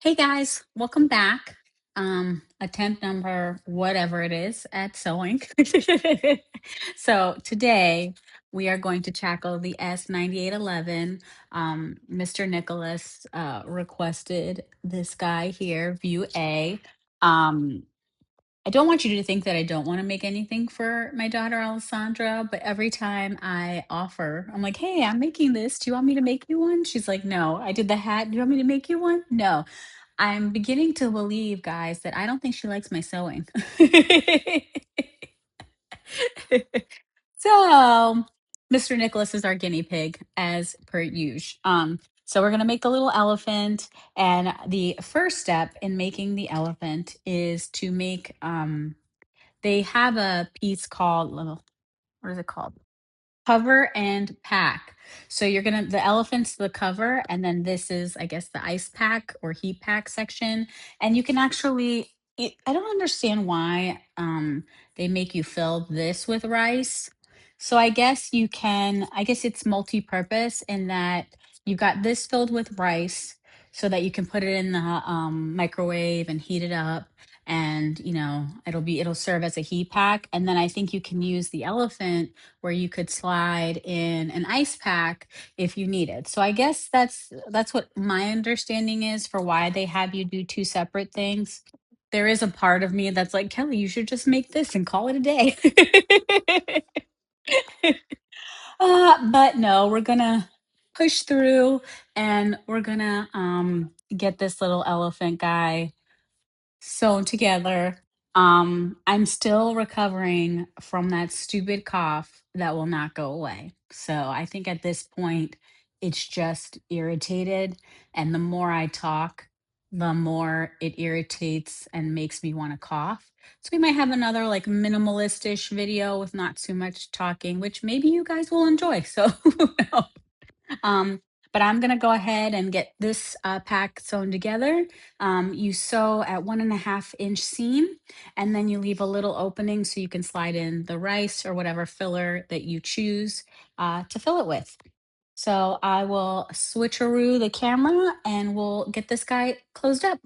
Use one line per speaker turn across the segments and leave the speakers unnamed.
Hey guys, welcome back. Attempt number whatever it is at sewing. So today we are going to tackle the S9811. Mr. Nicholas requested this guy here, view A. Um, I don't want you to think that I don't want to make anything for my daughter Alessandra, but every time I offer, I'm like, hey, I'm making this. Do you want me to make you one? She's like, no. I did the hat. Do you want me to make you one? No. I'm beginning to believe, guys, that I don't think she likes my sewing. So, Mr. Nicholas is our guinea pig, as per usual. So we're gonna make the little elephant, and the first step in making the elephant is to make. They have a piece called what is it called? Cover and pack. So you're gonna the elephant's the cover, and then this is, I guess, the ice pack or heat pack section. And you can actually, I don't understand why they make you fill this with rice. So I guess you can, I guess it's multi-purpose in that you've got this filled with rice so that you can put it in the microwave and heat it up, and it'll serve as a heat pack. And then I think you can use the elephant where you could slide in an ice pack if you need it. So I guess that's what my understanding is for why they have you do two separate things. There is a part of me that's like, Kelly, you should just make this and call it a day. But no, we're gonna push through, and we're gonna get this little elephant guy sewn together. I'm still recovering from that stupid cough that will not go away. So I think at this point, it's just irritated. And the more I talk, the more it irritates and makes me want to cough. So we might have another like minimalist-ish video with not too much talking, which maybe you guys will enjoy. So who knows? Um, but I'm gonna go ahead and get this pack sewn together. You sew at 1.5 inch seam, and then you leave a little opening so you can slide in the rice or whatever filler that you choose to fill it with. So I will switcheroo the camera and we'll get this guy closed up.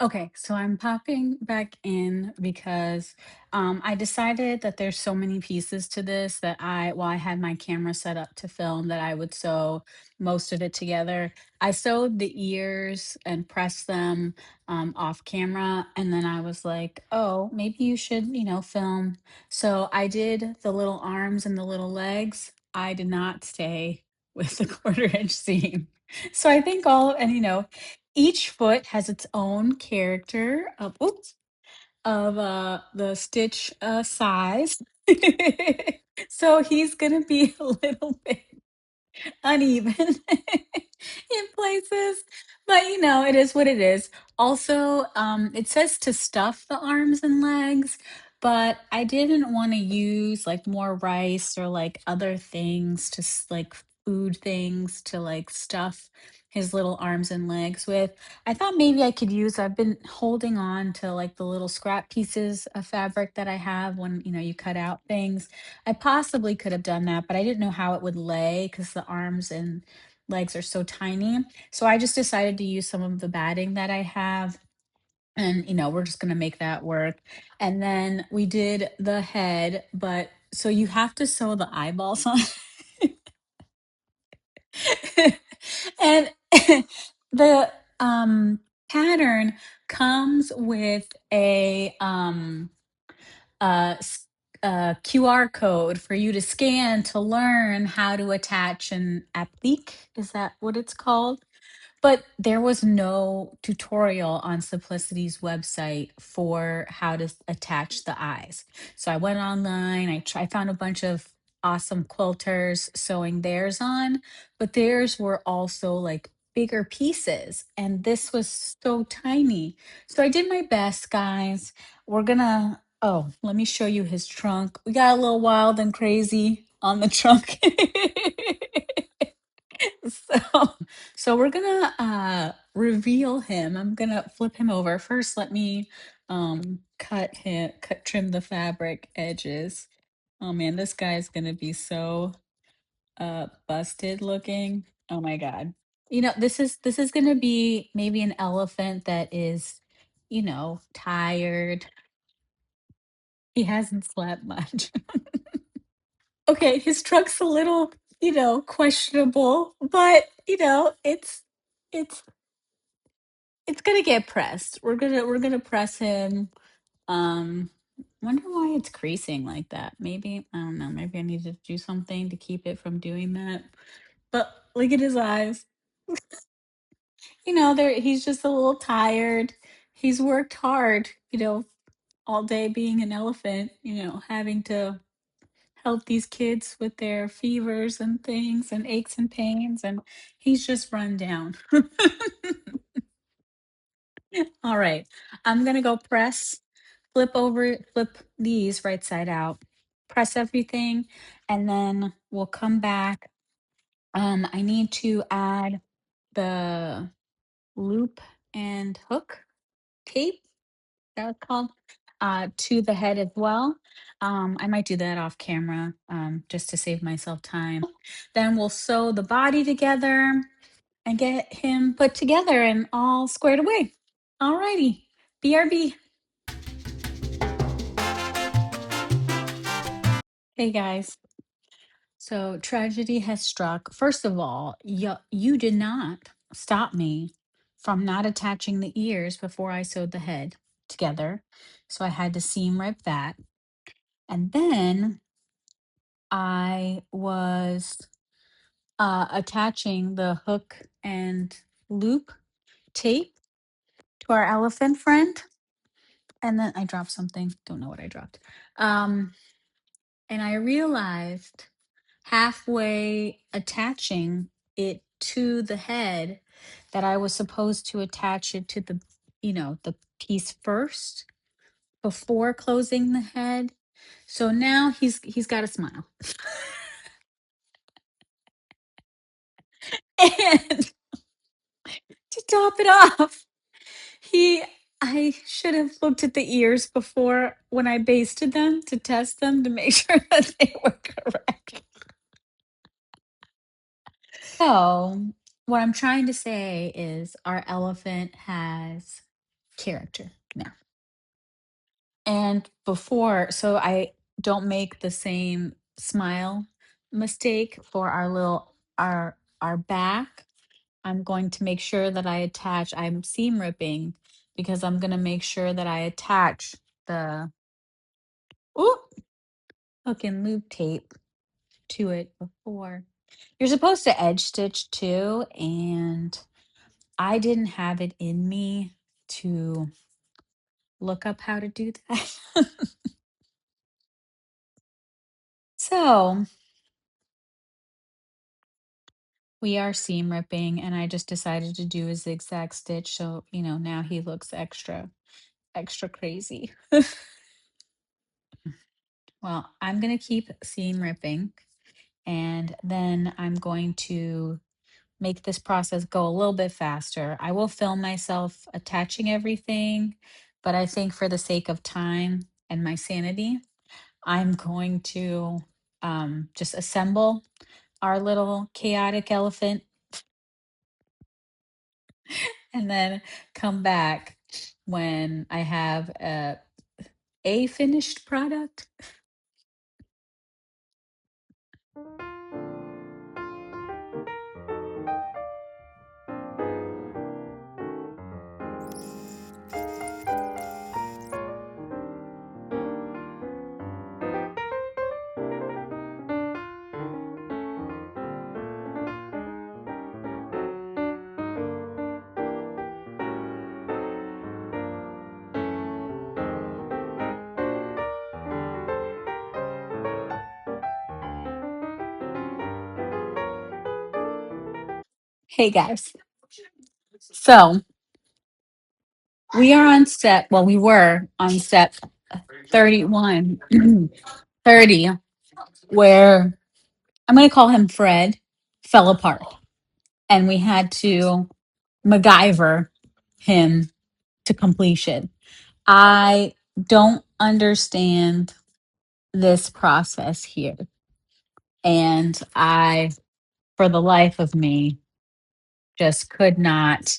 Okay, so I'm popping back in because I decided that there's so many pieces to this that while I had my camera set up to film, that I would sew most of it together. I sewed the ears and pressed them off camera, and then I was like, oh, maybe you should, film. So I did the little arms and the little legs. I did not stay with the 1/4 inch seam. So I think each foot has its own character of oops, of, the stitch, size. So he's gonna be a little bit uneven in places, but, it is what it is. Also, it says to stuff the arms and legs, but I didn't wanna use, like, more rice or, like, other things to like, food things to, like, stuff his little arms and legs with. I thought maybe I've been holding on to, like, the little scrap pieces of fabric that I have when, you cut out things. I possibly could have done that, but I didn't know how it would lay because the arms and legs are so tiny. So I just decided to use some of the batting that I have. And, we're just going to make that work. And then we did the head, but so you have to sew the eyeballs on. And the pattern comes with a, s- a QR code for you to scan to learn how to attach an applique. Is that what it's called? But there was no tutorial on Simplicity's website for how to attach the eyes. So I went online, I found a bunch of awesome quilters sewing theirs on, but theirs were also like bigger pieces, and this was so tiny. So I did my best, guys. We're gonna, oh, let me show you his trunk. We got a little wild and crazy on the trunk. So, so we're gonna reveal him. I'm gonna flip him over. First, let me trim the fabric edges. Oh man, this guy's gonna be so busted looking. Oh my god. You know, this is gonna be maybe an elephant that is, tired. He hasn't slept much. Okay, his trunk's a little, questionable, but it's it's gonna get pressed. We're gonna press him. Um, wonder why it's creasing like that. Maybe, I don't know. Maybe I need to do something to keep it from doing that. But look at his eyes. He's just a little tired. He's worked hard, all day being an elephant. Having to help these kids with their fevers and things and aches and pains, and he's just run down. All right. I'm gonna go flip these right side out, press everything, and then we'll come back. I need to add the loop and hook tape, that it's called, to the head as well. I might do that off camera, just to save myself time. Then we'll sew the body together and get him put together and all squared away. Alrighty. BRB. Hey guys. So tragedy has struck. First of all, you did not stop me from not attaching the ears before I sewed the head together. So I had to seam rip that. And then I was attaching the hook and loop tape to our elephant friend. And then I dropped something. Don't know what I dropped. Um, and I realized halfway attaching it to the head that I was supposed to attach it to the piece first before closing the head. So now he's got a smile. And to top it off, he I should have looked at the ears before when I basted them to test them to make sure that they were correct. So, what I'm trying to say is our elephant has character now. And so I don't make the same smile mistake for our back. I'm going to make sure that I'm seam ripping because I'm going to make sure that I attach the ooh, hook and loop tape to it before. You're supposed to edge stitch too, and I didn't have it in me to look up how to do that. So we are seam ripping, and I just decided to do a zigzag stitch. So, now he looks extra crazy. Well, I'm going to keep seam ripping, and then I'm going to make this process go a little bit faster. I will film myself attaching everything, but I think for the sake of time and my sanity, I'm going to just assemble our little chaotic elephant and then come back when I have a finished product. Hey guys. So we are on step, well, we were on step 31, 30, where I'm going to call him Fred, fell apart. And we had to MacGyver him to completion. I don't understand this process here. And I, for the life of me, just could not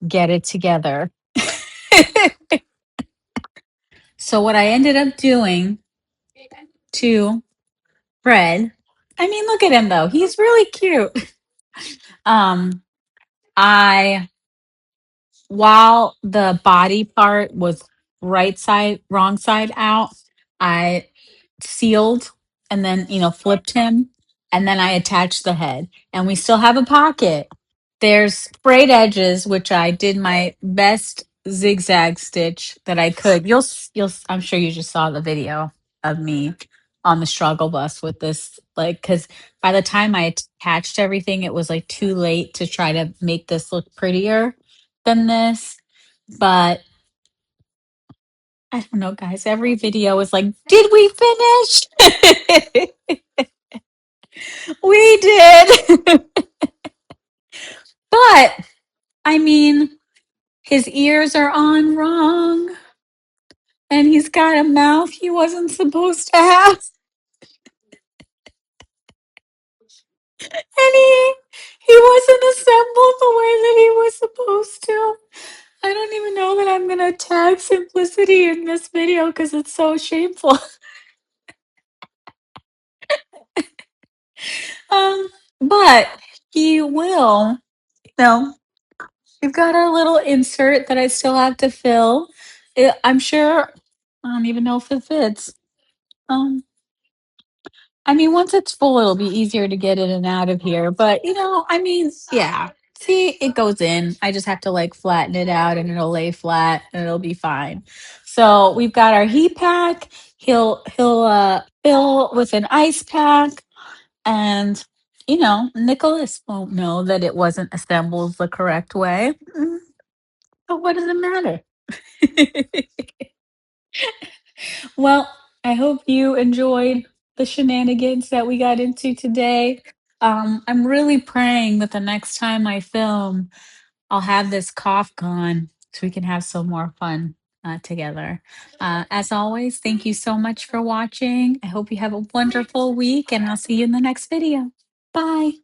get it together. So, what I ended up doing to Fred, I mean, look at him though. He's really cute. Um, I while the body part was right side, wrong side out, I sealed and then, flipped him and then I attached the head and we still have a pocket. There's frayed edges, which I did my best zigzag stitch that I could. I'm sure you just saw the video of me on the struggle bus with this, like, because by the time I attached everything, it was like too late to try to make this look prettier than this. But I don't know, guys. Every video is like, did we finish? We did. But I mean, his ears are on wrong, and he's got a mouth he wasn't supposed to have. And he wasn't assembled the way that he was supposed to. I don't even know that I'm gonna tag simplicity in this video because it's so shameful. Um, but he will, no. We've got our little insert that I still have to fill. I'm sure I don't even know if it fits. Um, I mean, once it's full, it'll be easier to get in and out of here. But I mean, yeah. See, it goes in. I just have to like flatten it out, and it'll lay flat, and it'll be fine. So we've got our heat pack. He'll fill with an ice pack, and Nicholas won't know that it wasn't assembled the correct way. But what does it matter? Well, I hope you enjoyed the shenanigans that we got into today. I'm really praying that the next time I film, I'll have this cough gone so we can have some more fun together. As always, thank you so much for watching. I hope you have a wonderful week, and I'll see you in the next video. Bye.